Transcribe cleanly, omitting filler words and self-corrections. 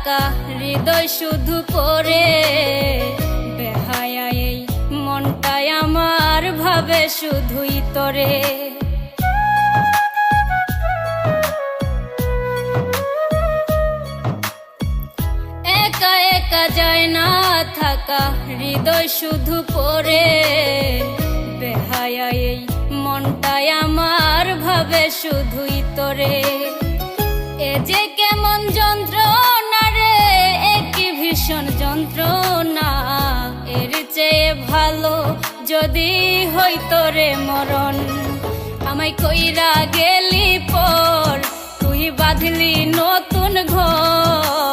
থাকা হৃদয় শুধু পড়ে বেহায়া এই মনটাই আমার ভাবে শুধুই তোরে। একা একা যায় না থাকা হৃদয় শুধু পড়ে বেহায়া এই মনটাই আমার ভাবে শুধুই তোরে। এ যে কেমন যন্ত্রণা রে, একই ভীষণ যন্ত্রণা, এর চেয়ে ভালো যদি হইতো রে মরণ। আমায় কইরা গেলি পর তুই বাঁধলি নতুন ঘর,